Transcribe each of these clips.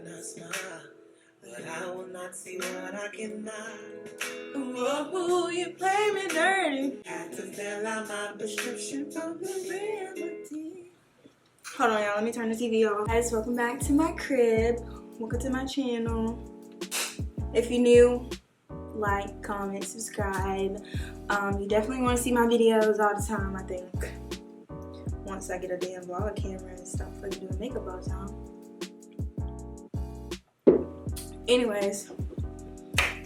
not smile, but I will not see what I cannot. Whoa, you play me dirty. Had to fill out my prescription for the remedy. Hold on, y'all. Let me turn the TV off. Guys, welcome back to my crib. Welcome to my channel. If you're new, like, comment, subscribe. You definitely want to see my videos all the time, I think. Once I get a damn vlog camera and stop fucking doing makeup all the time. Anyways,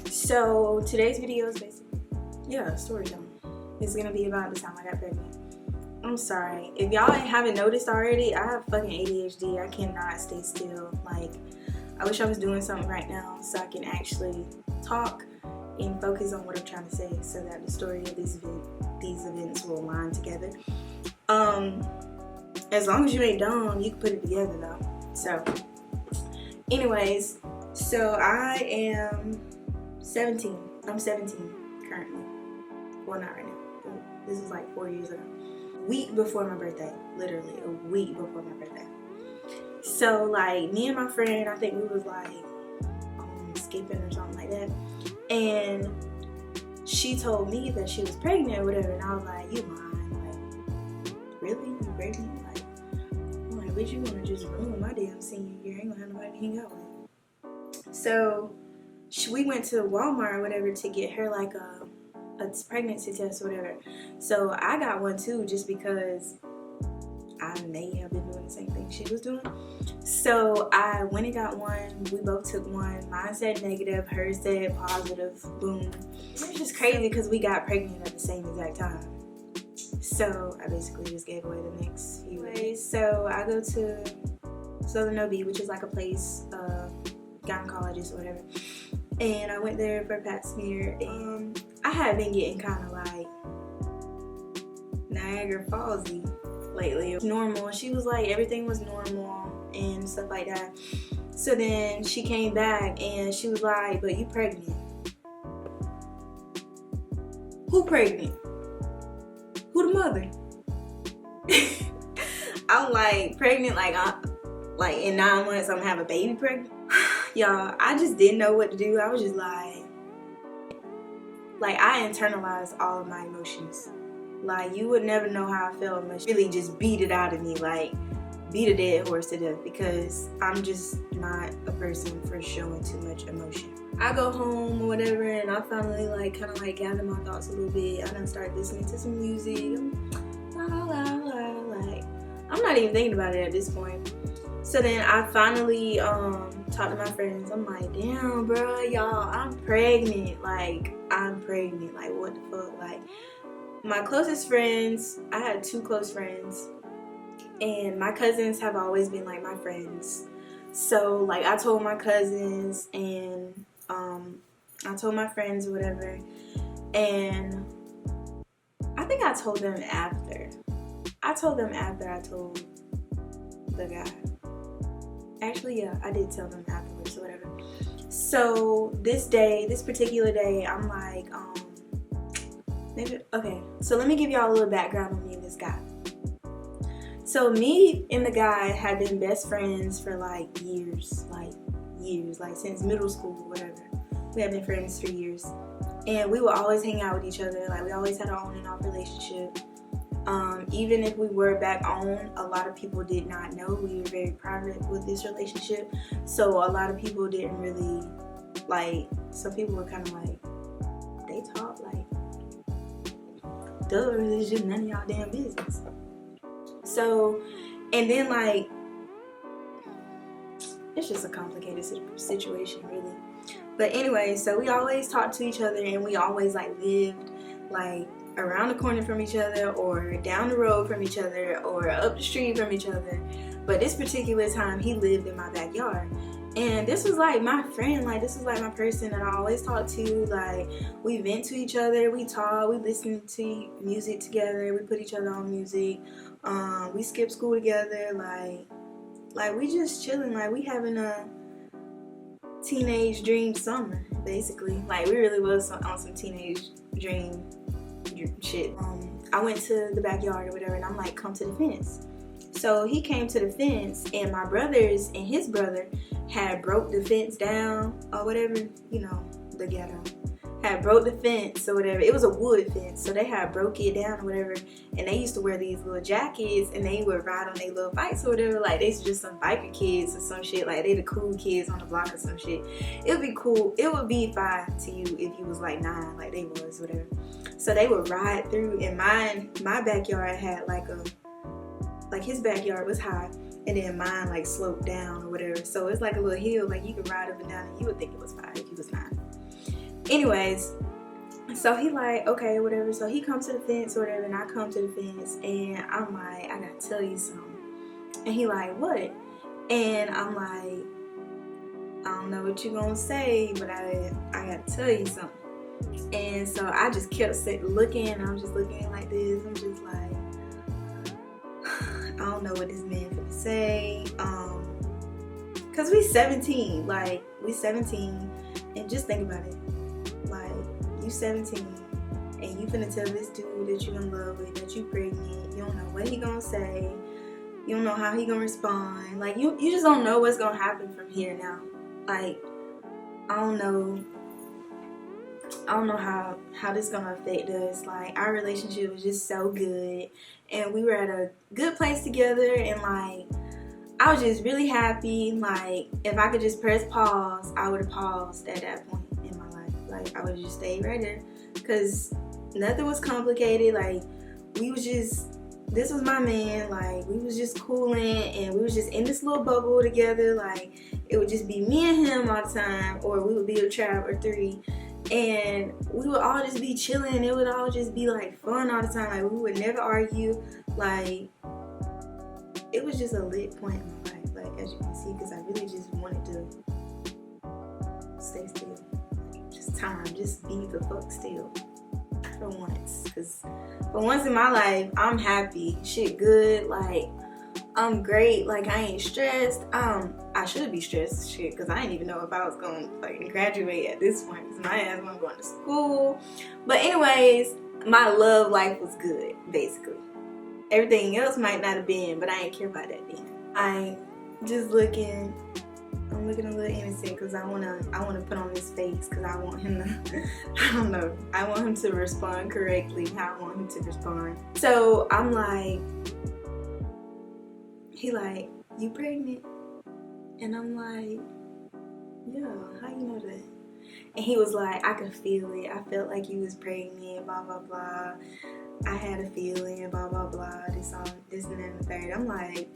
so today's video is basically, story time. It's gonna be about the time I got pregnant. I'm sorry. If y'all haven't noticed already, I have fucking ADHD. I cannot stay still. Like, I wish I was doing something right now so I can actually talk and focus on what I'm trying to say so that the story of these events will align together. As long as you ain't dumb, you can put it together though. So, anyways, so I am 17. I'm 17 currently. Well, not right now. This is like 4 years ago. Week before my birthday. Literally a week before my birthday. So, like, me and my friend, I think we was like skipping or something like that. And she told me that she was pregnant or whatever. And I was like, you lying? Like, really? You pregnant? Like, I'm like, bitch, you want to just ruin my damn senior year. I ain't gonna have nobody to hang out with. So, we went to Walmart or whatever to get her like a pregnancy test or whatever. So I got one too, just because I may have been doing the same thing she was doing. So I went and got one. We both took one. Mine said negative, hers said positive. Boom. It was just crazy because we got pregnant at the same exact time. So I basically just gave away the next few days. So I go to Southern OB, which is like a place, gynecologist or whatever. And I went there for a pap smear, and I had been getting kind of like Niagara Fallsy lately. It was normal. She was like, everything was normal and stuff like that. So then she came back and she was like, but you pregnant. Who pregnant? Who the mother? I'm like, pregnant, like in 9 months I'm gonna have a baby pregnant? Y'all, I just didn't know what to do. I was just like I internalized all of my emotions. Like, you would never know how I felt unless you really just beat it out of me, like beat a dead horse to death, because I'm just not a person for showing too much emotion. I go home or whatever, and I finally kind of gather my thoughts a little bit. I done start listening to some music. I'm not even thinking about it at this point. So then I finally talked to my friends. I'm like, damn, bro, y'all, I'm pregnant. Like, what the fuck? Like, my closest friends, I had 2 close friends, and my cousins have always been like my friends. So like, I told my cousins, and I told my friends or whatever, and I think I told them after. I told the guy. Actually, yeah, I did tell them afterwards or whatever. So this particular day, I'm like, so let me give y'all a little background on me and this guy. So me and the guy had been best friends for years, since middle school or whatever. We had been friends for years. And we would always hang out with each other. Like, we always had our on and off relationship. Even if we were back on, a lot of people did not know. We were very private with this relationship. So a lot of people didn't really, some people were kind of like, they talk duh, it's just none of y'all damn business. So, and then it's just a complicated situation, really. But anyway, so we always talked to each other, and we always lived around the corner from each other, or down the road from each other, or up the street from each other. But this particular time, he lived in my backyard. And this was my friend, this was my person that I always talk to. We vent to each other, we talk, we listen to music together, we put each other on music, we skip school together, we just chilling, we having a teenage dream summer, basically. We really was on some teenage dream shit. I went to the backyard or whatever, and I'm like, come to the fence. So he came to the fence, and my brothers and his brother had broke the fence down or whatever, you know, the ghetto. Had broke the fence or whatever. It was a wood fence, so they had broke it down or whatever. And they used to wear these little jackets, and they would ride on their little bikes or whatever. Like they just some biker kids or some shit. Like they the cool kids on the block or some shit. It would be cool. It would be fine to you if you was like 9, like they was, whatever. So they would ride through. And my backyard had like his backyard was high, and then mine like sloped down or whatever. So it's like a little hill, like you could ride up and down, and you would think it was 5 if you was 9. Anyways, so he like, okay, whatever. So he comes to the fence or whatever, and I come to the fence, and I'm like, I gotta tell you something. And he like, what? And I'm like, I don't know what you gonna say, but I gotta tell you something. And so I just kept looking, and I'm just looking like this. I'm just like, I don't know what this man finna say. Cause we 17, like we 17, and just think about it. Like, you 17, and you finna tell this dude that you in love with, that you pregnant. You don't know what he gonna say. You don't know how he gonna respond. Like, you just don't know what's gonna happen from here now. Like, I don't know how this gonna affect us. Like, our relationship was just so good, and we were at a good place together, and like, I was just really happy. Like, if I could just press pause, I would have paused at that point in my life. Like, I would just stay right there, because nothing was complicated. Like, this was my man. Like, we was just cooling, and we was just in this little bubble together. Like, it would just be me and him all the time, or we would be a tribe or 3, and we would all just be chilling. It would all just be like fun all the time. Like, we would never argue. Like, it was just a lit point in my life, like, as you can see, because I really just wanted to stay still. Just time, just be the fuck still for once. Because for once in my life, I'm happy. Shit good. Like, I'm great. Like, I ain't stressed. I should be stressed, shit, because I didn't even know if I was going to like graduate at this point, because my ass wasn't going to school. But anyways, my love life was good, basically. Everything else might not have been, but I ain't care about that then. I'm looking a little innocent, because I wanna put on this face, because I want him to, I don't know, I want him to respond correctly how I want him to respond. So I'm like, he like, you pregnant? And I'm like, yeah, how you know that? And he was like, I could feel it. I felt like you was pregnant, blah, blah, blah. I had a feeling, blah, blah, blah, this and that and the third. I'm like,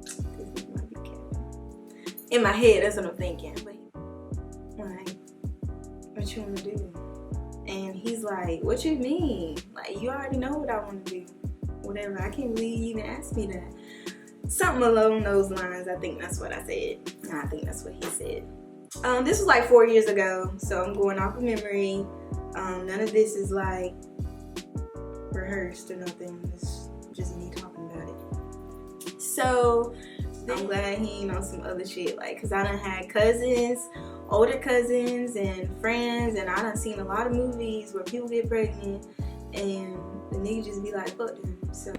this nigga might be kidding. In my head, that's what I'm thinking. But like, what you want to do? And he's like, what you mean? Like, you already know what I want to do. Whatever. I can't believe you even asked me that. Something along those lines. I think that's what I said. And I think that's what he said. This was like 4 years ago, so I'm going off of memory. None of this is like rehearsed or nothing. It's just me talking about it. So I'm glad he ain't on some other shit, like, cause I done had cousins, older cousins, and friends, and I done seen a lot of movies where people get pregnant and the nigga just be like, fuck them. So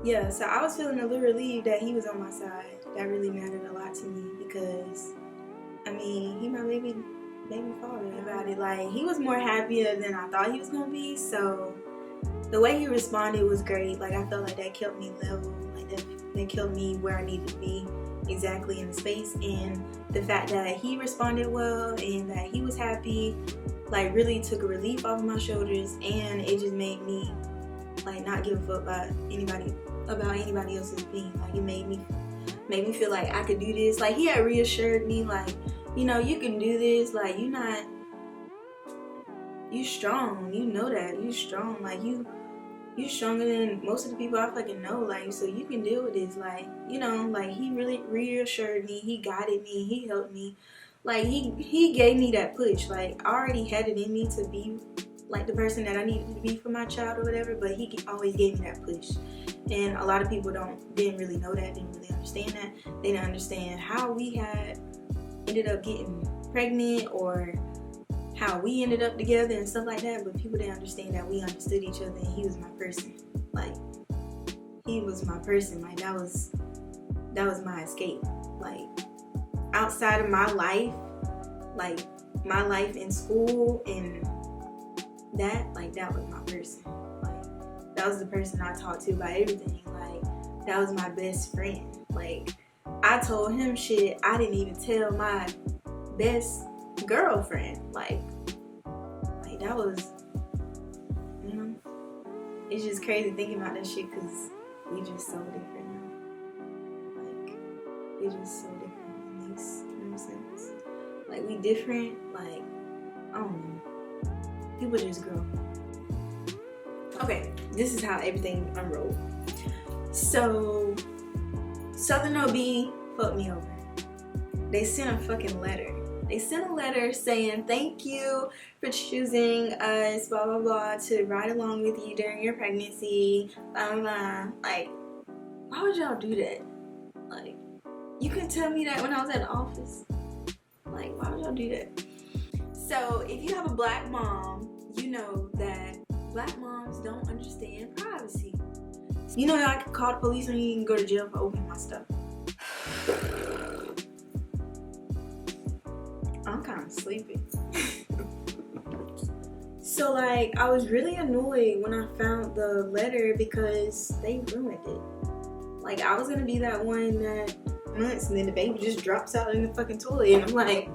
yeah, so I was feeling a little relieved that he was on my side. That really mattered a lot to me, because I mean, he my baby father about it. Like, he was more happier than I thought he was gonna be. So the way he responded was great. Like, I felt like that kept me level. Like, that kept me where I needed to be, exactly in the space. And the fact that he responded well and that he was happy, like, really took a relief off my shoulders. And it just made me like not give a fuck about anybody else's opinion. Like, it made me feel like I could do this. Like, he had reassured me, like, you know, you can do this. Like, you strong. You know that. You strong. Like, you stronger than most of the people I fucking know. Like, so you can deal with this. Like, you know, like, he really reassured me. He guided me. He helped me. Like, he gave me that push. Like, I already had it in me to be like the person that I needed to be for my child or whatever, but he always gave me that push. And a lot of people didn't really know that, didn't really understand that. They didn't understand how we had ended up getting pregnant or how we ended up together and stuff like that, but people didn't understand that we understood each other and he was my person. Like, he was my person. Like, that was my escape. Like, outside of my life, like my life in school and that was my person. Like that was the person I talked to about everything. Like that was my best friend. Like I told him shit I didn't even tell my best girlfriend. Like that was, you know, it's just crazy thinking about that shit because we just so different now. Like we just so different. It makes no sense. Like we different. Like I don't know. People just grow. Okay, this is how everything unrolled. So Southern OB fucked me over. They sent a fucking letter. They sent a letter saying thank you for choosing us, blah blah blah, to ride along with you during your pregnancy, blah blah blah. Like, why would y'all do that? Like, you couldn't tell me that when I was at the office. Like, why would y'all do that? So if you have a black mom, you know that black moms don't understand privacy. You know that I could call the police on you and go to jail for opening my stuff. I'm kind of sleepy. So like, I was really annoyed when I found the letter because they ruined it. Like, I was gonna be that one that months and then the baby just drops out in the fucking toilet and I'm like,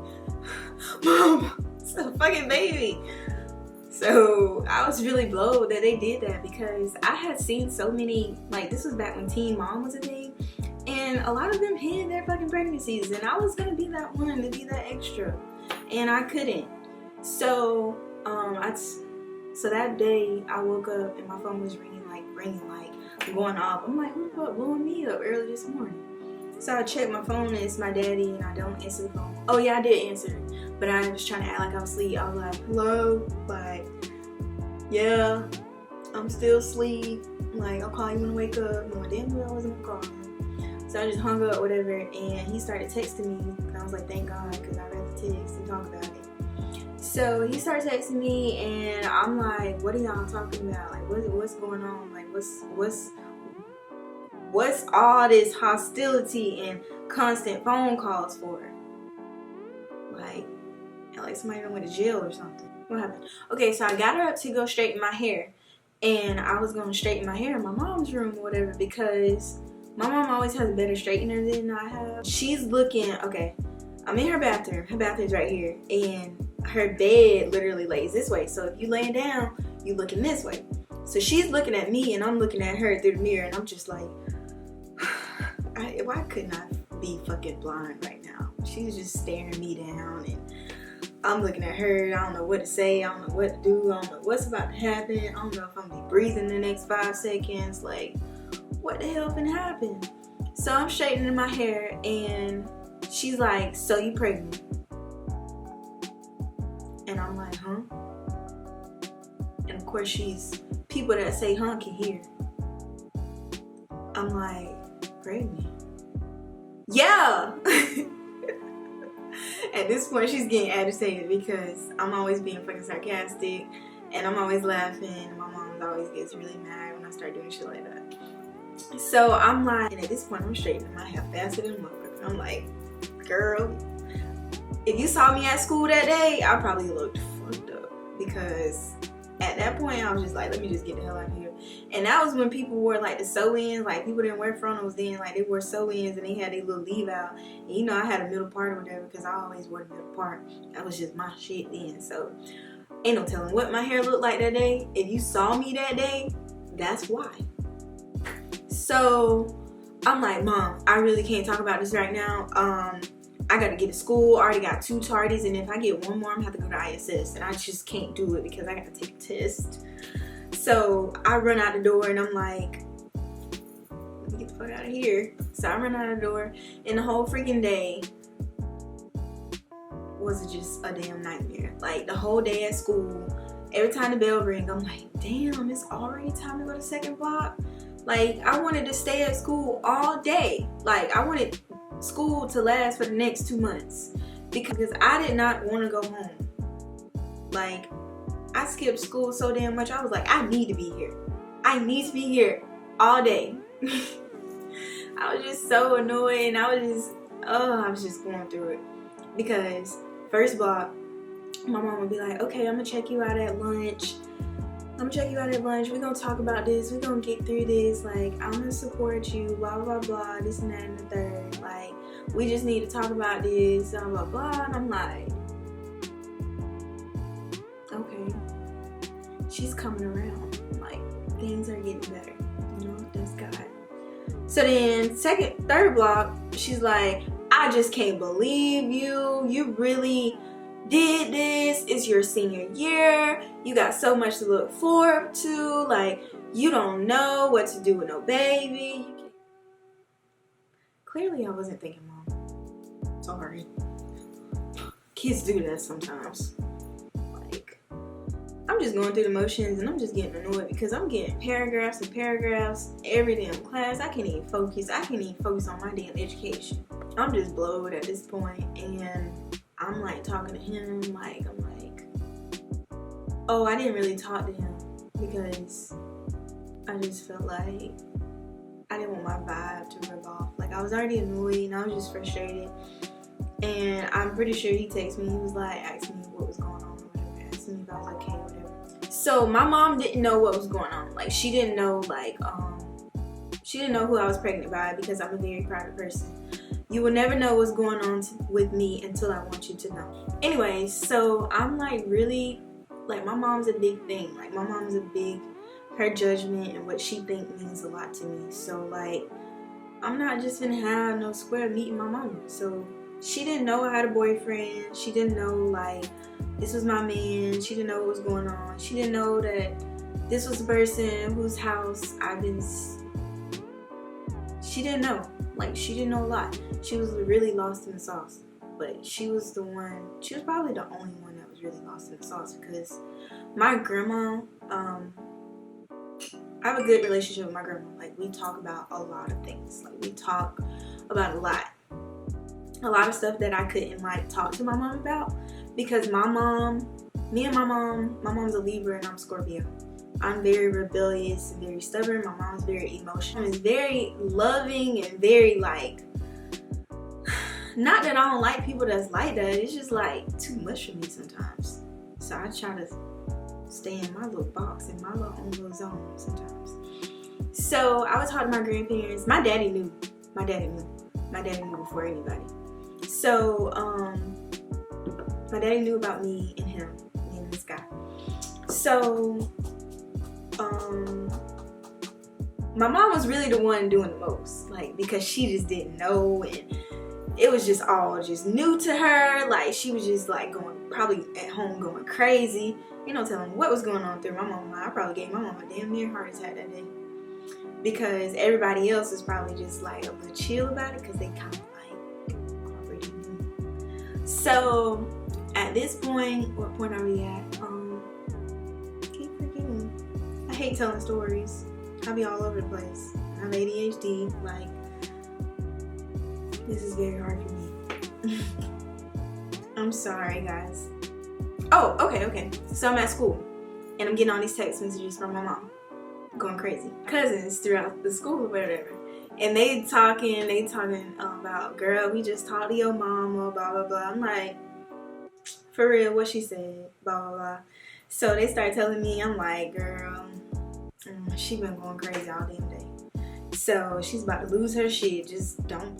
Mom, it's a fucking baby. So I was really blowed that they did that because I had seen so many, like this was back when Teen Mom was a thing, and a lot of them hid their fucking pregnancies and I was gonna be that one to be that extra and I couldn't. So so that day I woke up and my phone was ringing going off. I'm like, who the fuck blowing me up early this morning? So I checked my phone and it's my daddy and I don't answer the phone. Oh yeah, I did answer it, but I was trying to act like I was asleep. I was like, hello, like, yeah, I'm still asleep. Like, I'll call you when I wake up. No, damn well I wasn't gonna call him. So I just hung up, whatever, and he started texting me. And I was like, thank God, because I'd rather text and talk about it. So he started texting me and I'm like, what are y'all talking about? Like, what's going on? Like, what's all this hostility and constant phone calls for? Like somebody went to jail or something. What happened? Okay, so I got her up to go straighten my hair. And I was going to straighten my hair in my mom's room or whatever because my mom always has a better straightener than I have. She's looking, okay, I'm in her bathroom. Her bathroom's right here. And her bed literally lays this way. So if you laying down, you looking this way. So she's looking at me and I'm looking at her through the mirror and I'm just like, why couldn't I be fucking blind right now? She's just staring me down and I'm looking at her. I don't know what to say. I don't know what to do. I don't know what's about to happen. I don't know if I'm gonna be breathing the next 5 seconds. Like, what the hell can happen? So I'm straightening my hair and she's like, so you pregnant? And I'm like, huh? And of course people that say huh can hear. I'm like, pregnant? Yeah! At this point, she's getting agitated because I'm always being fucking sarcastic and I'm always laughing and my mom always gets really mad when I start doing shit like that. So I'm like, and at this point, I'm straightening my hair faster than a motherfucker. I'm like, girl, if you saw me at school that day, I probably looked fucked up because at that point, I was just like, let me just get the hell out of here. And that was when people wore like the sew-ins, like people didn't wear frontals then, like they wore sew-ins and they had their little leave out. And you know, I had a middle part or whatever because I always wore the middle part. That was just my shit then. So ain't no telling what my hair looked like that day. If you saw me that day, that's why. So I'm like, Mom, I really can't talk about this right now. I gotta get to school. I already got 2 tardies, and if I get one more, I'm gonna have to go to ISS, and I just can't do it because I gotta take a test. So I run out the door, and I'm like, let me get the fuck out of here. So I run out the door, and the whole freaking day was just a damn nightmare. Like the whole day at school, every time the bell rings, I'm like, damn, it's already time to go to second block. Like I wanted to stay at school all day. Like I wanted school to last for the next 2 months because I did not want to go home. Like I skipped school so damn much. I was like, I need to be here. I need to be here all day. I was just so annoyed and I was just Oh, I was just going through it. Because first block, my mom would be like, okay, I'm gonna check you out at lunch. We're gonna talk about this. We're gonna get through this. Like, I'm gonna support you, blah, blah, blah, this and that and the third. Like, we just need to talk about this, blah, blah, blah. And I'm like, okay, she's coming around. Like, things are getting better. You know, that's God. So then, third block, she's like, I just can't believe you. You really did this. It's your senior year. You got so much to look forward to. Like, you don't know what to do with no baby. Clearly, I wasn't thinking, Mom. Sorry. Kids do that sometimes. Like, I'm just going through the motions and I'm just getting annoyed because I'm getting paragraphs and paragraphs every damn class. I can't even focus. I can't even focus on my damn education. I'm just blowed at this point, and I'm like talking to him, like, I'm like, oh, I didn't really talk to him because I just felt like I didn't want my vibe to rub off. Like, I was already annoyed and I was just frustrated. And I'm pretty sure he texted me. He was like, asking me what was going on or whatever, asking me if I was okay or whatever. So my mom didn't know what was going on. Like, she didn't know, like, she didn't know who I was pregnant by because I'm a very private person. You will never know what's going on with me until I want you to know. Anyways, so I'm like really, like, my mom's a big thing. Like, my mom's a big, her judgment and what she thinks means a lot to me. So, like, I'm not just gonna have no square meeting my mom. So she didn't know I had a boyfriend. She didn't know, like, this was my man. She didn't know what was going on. She didn't know that this was the person whose house I've been. She didn't know. Like, she didn't know a lot. She was really lost in the sauce. But she was probably the only one that was really lost in the sauce because my grandma, I have a good relationship with my grandma. Like, we talk about a lot of things. Like, we talk about a lot of stuff that I couldn't, like, talk to my mom about because my mom's a Libra and I'm Scorpio. I'm very rebellious and very stubborn. My mom's very emotional. She's very loving and very, like, not that I don't like people that's like that. It's just, like, too much for me sometimes. So I try to stay in my little box, in my own little zone sometimes. So I was talking to my grandparents. My daddy knew. My daddy knew before anybody. So my daddy knew about me and him, me and this guy. So my mom was really the one doing the most, like, because she just didn't know, and it was just all just new to her. Like, she was just, like, probably at home going crazy, you know, telling me what was going on through my mom. I probably gave my mom a damn near heart attack that day because everybody else was probably just, like, a little chill about it because they kind of, like, already knew. So at this point, what point are we at? Keep forgetting. I hate telling stories. I be all over the place. I have ADHD. Like, this is very hard for me. I'm sorry, guys. Oh, okay. So I'm at school, and I'm getting all these text messages from my mom. Going crazy. Cousins throughout the school or whatever. And they talking about, girl, we just talked to your mama, blah, blah, blah. I'm like, for real, what she said, blah, blah, blah. So they start telling me, I'm like, girl, she been going crazy all damn day. So she's about to lose her shit. Just don't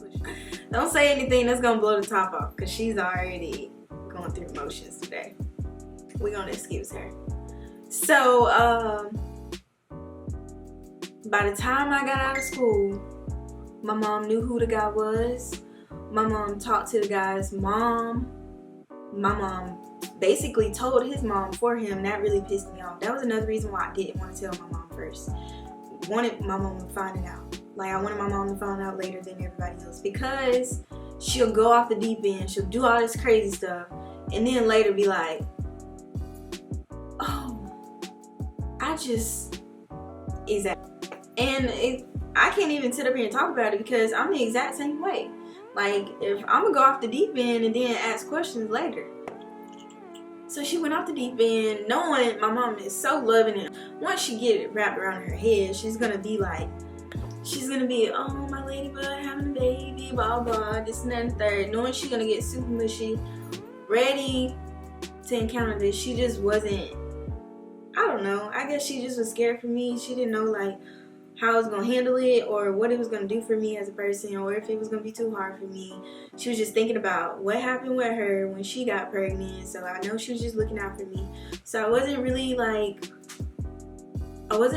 say anything that's gonna blow the top off, because she's already going through emotions today. We're gonna excuse her. So by the time I got out of school, my mom knew who the guy was. My mom talked to the guy's mom. My mom basically told his mom for him. That really pissed me off. That was another reason why I didn't want to tell my mom first. Wanted my mom to find it out. Like, I wanted my mom to find out later than everybody else, because she'll go off the deep end. She'll do all this crazy stuff, and then later be like, oh, I can't even sit up here and talk about it because I'm the exact same way. Like, if I'm gonna go off the deep end and then ask questions later. So she went off the deep end, knowing my mom is so loving it. Once she get it wrapped around her head, she's gonna be, oh, my ladybug having a baby. me, blah, blah, this and that and third, knowing she's gonna get super mushy, ready to encounter this. She just wasn't, I don't know, I guess she just was scared for me. She didn't know like how I was gonna handle it or what it was gonna do for me as a person or if it was gonna be too hard for me. She was just thinking about what happened with her when she got pregnant, so I know she was just looking out for me. So I wasn't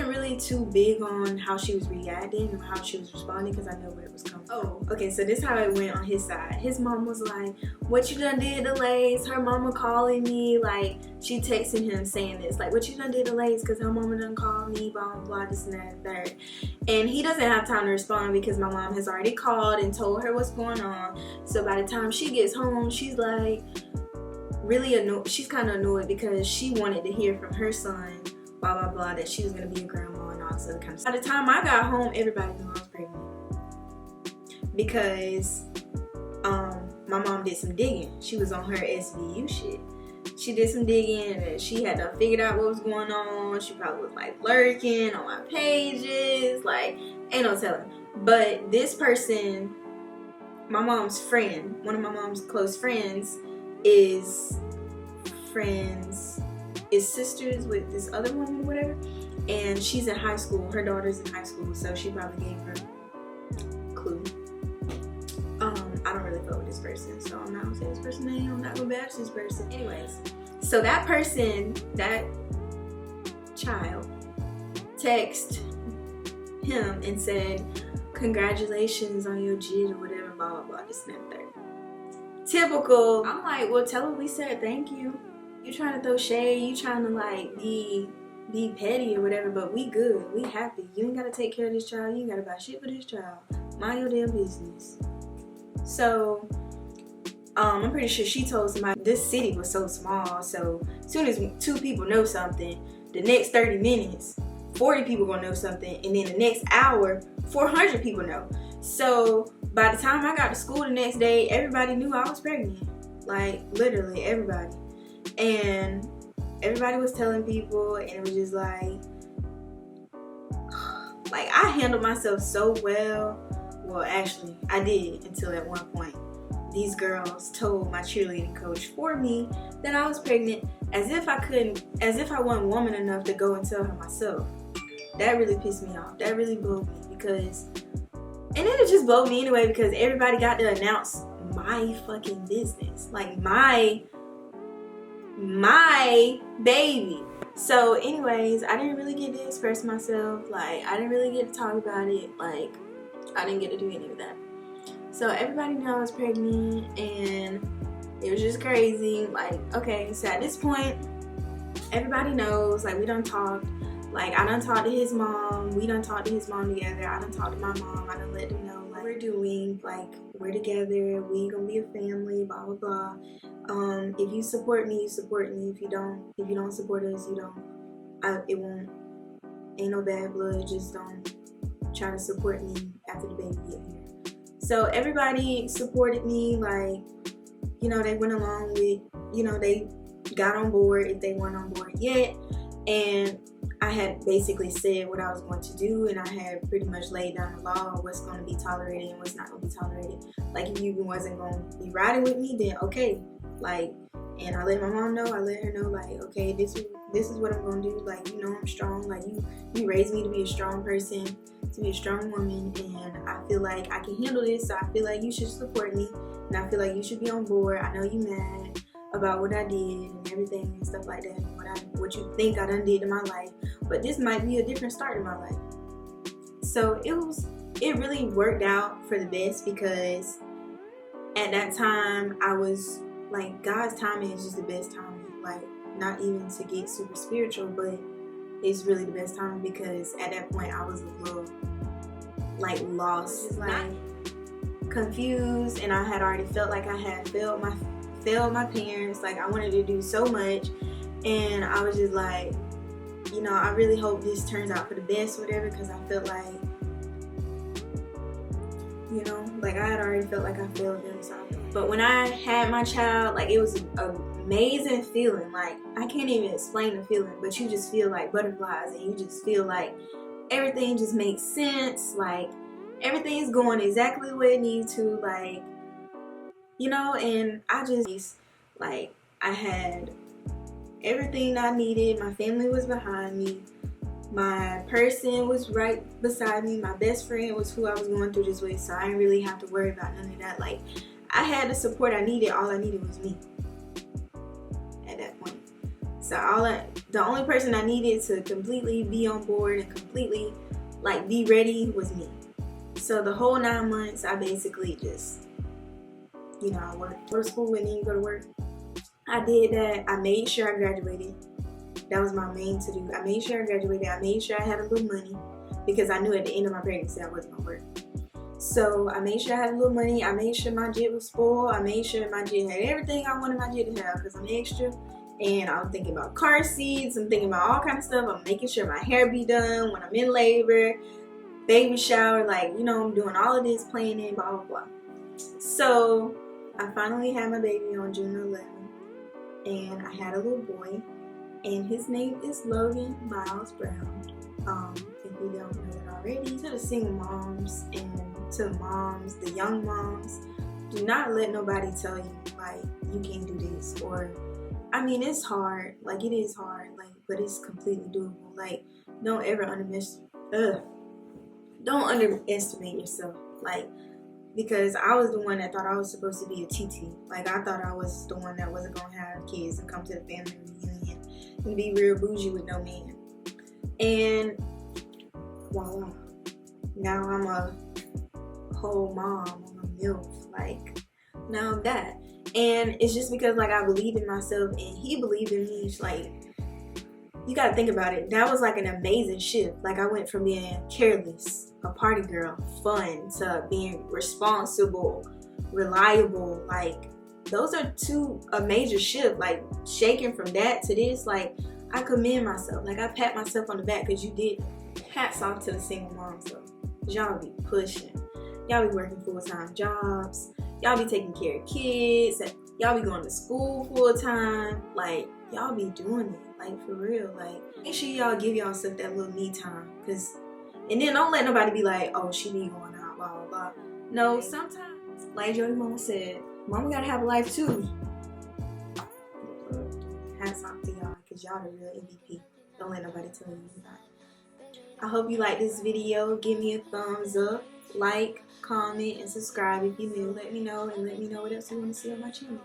really too big on how she was reacting and how she was responding because I know where it was coming from. Oh, okay, so this is how it went on his side. His mom was like, what you done did to Lace? Her mama calling me, like, she texting him saying this, like, what you done did to Lace because her mama done called me, blah, blah, blah, this and that and third. And he doesn't have time to respond because my mom has already called and told her what's going on. So by the time she gets home, she's like, really annoyed. She's kind of annoyed because she wanted to hear from her son, blah, blah, blah, that she was going to be a grandma and all this other kind of stuff. By the time I got home, everybody knew I was pregnant. Because my mom did some digging. She was on her SVU shit. She did some digging and she had to figure out what was going on. She probably was like lurking on my pages. Like, ain't no telling. But this person, my mom's friend, one of my mom's close friends, is sisters with this other woman or whatever, and she's in high school. Her daughter's in high school, so she probably gave her a clue. I don't really fuck with this person, so I'm not gonna say this person's name. I'm not gonna bash this person. Anyways, so that person, that child, texted him and said, congratulations on your jit or whatever, blah blah blah, this and that third. Typical. I'm like, well, tell her we said thank you. You trying to throw shade, you trying to like be petty or whatever, but we good, we happy. You ain't gotta take care of this child, you ain't gotta buy shit for this child. Mind your damn business. So I'm pretty sure she told somebody. This city was so small, so as soon as 2 people know something, the next 30 minutes 40 people gonna know something, and then the next hour 400 people know. So by the time I got to school the next day, everybody knew I was pregnant. Like literally everybody. And everybody was telling people, and it was just like I handled myself so well. Well, actually, I did until at one point these girls told my cheerleading coach for me that I was pregnant, as if I wasn't woman enough to go and tell her myself. That really pissed me off. That really blowed me because, and then it just blowed me anyway because everybody got to announce my fucking business, like my baby. So anyways, I didn't really get to express myself. Like, I didn't really get to talk about it. Like, I didn't get to do any of that. So everybody knew I was pregnant, and it was just crazy. Like, okay, so at this point, everybody knows. Like, we done talked. Like, I done talked to his mom. We done talked to his mom together. I done talked to my mom. I done let them know, like, we're doing. Like, we're together. We gonna be a family, blah, blah, blah. If you support me, you support me. If you don't support us, you don't. It won't. Ain't no bad blood. Just don't try to support me after the baby get here. So everybody supported me. Like, you know, they went along with, you know, they got on board if they weren't on board yet. And I had basically said what I was going to do, and I had pretty much laid down the law of what's going to be tolerated and what's not going to be tolerated. Like, if you wasn't going to be riding with me, then okay. Like, and I let my mom know. I let her know, like, okay, this is what I'm going to do. Like, you know, I'm strong. Like, you raised me to be a strong person, to be a strong woman, and I feel like I can handle this. So I feel like you should support me, and I feel like you should be on board. I know you mad about what I did and everything and stuff like that, and what you think I done did in my life, but this might be a different start in my life. So it really worked out for the best, because at that time I was like, God's timing is just the best timing. Like, not even to get super spiritual, but it's really the best timing, because at that point I was a little like lost, just like confused, and I had already felt like I had failed my parents. Like, I wanted to do so much, and I was just like, you know, I really hope this turns out for the best or whatever, because I felt like, you know, like I had already felt like I failed them. So, but when I had my child, like, it was an amazing feeling. Like, I can't even explain the feeling, but you just feel like butterflies, and you just feel like everything just makes sense. Like, everything's going exactly the way it needs to, like, you know. And I just, like, I had everything I needed. My family was behind me. My person was right beside me. My best friend was who I was going through this with, so I didn't really have to worry about none of that. Like, I had the support I needed. All I needed was me at that point. So the only person I needed to completely be on board and completely, like, be ready was me. So the whole 9 months, I basically just, you know, I worked, go to school and then go to work. I did that. I made sure I graduated. That was my main to do. I made sure I graduated. I made sure I had a little money because I knew at the end of my pregnancy I wasn't gonna work. So I made sure I had a little money. I made sure my jit was spoiled. I made sure my jit had everything I wanted my jit to have because I'm extra. And I'm thinking about car seats. I'm thinking about all kinds of stuff. I'm making sure my hair be done when I'm in labor, baby shower, like, you know, I'm doing all of this, planning, blah, blah, blah. So I finally had my baby on June 11th, and I had a little boy, and his name is Logan Miles Brown. If you don't know that already, to the single moms and to the moms, the young moms, do not let nobody tell you, like, you can't do this, or, I mean, it's hard, like, it is hard, like, but it's completely doable. Like, don't ever underestimate yourself, like, because I was the one that thought I was supposed to be a TT. Like, I thought I was the one that wasn't gonna have kids and come to the family reunion and be real bougie with no man. And voila, now I'm a whole mom, I'm a MILF, like, now I'm that. And it's just because, like, I believed in myself and he believed in me. Like, you gotta think about it. That was like an amazing shift. Like, I went from being careless, a party girl, fun, to being responsible, reliable. Like, those are a major shift. Like, shaking from that to this, like, I commend myself. Like, I pat myself on the back because you did. Hats off to the single moms though. Y'all be pushing. Y'all be working full-time jobs. Y'all be taking care of kids. Y'all be going to school full-time. Like, y'all be doing it. Like, for real. Like, make sure y'all give yourself that little me time. And then don't let nobody be like, oh, she be going out, blah, blah, blah. No, sometimes, like Jody Mama said, mama gotta have a life too. Hats off to y'all, because y'all the real MVP. Don't let nobody tell you about it. I hope you like this video. Give me a thumbs up, like, comment, and subscribe if you're new. Let me know, and let me know what else you want to see on my channel.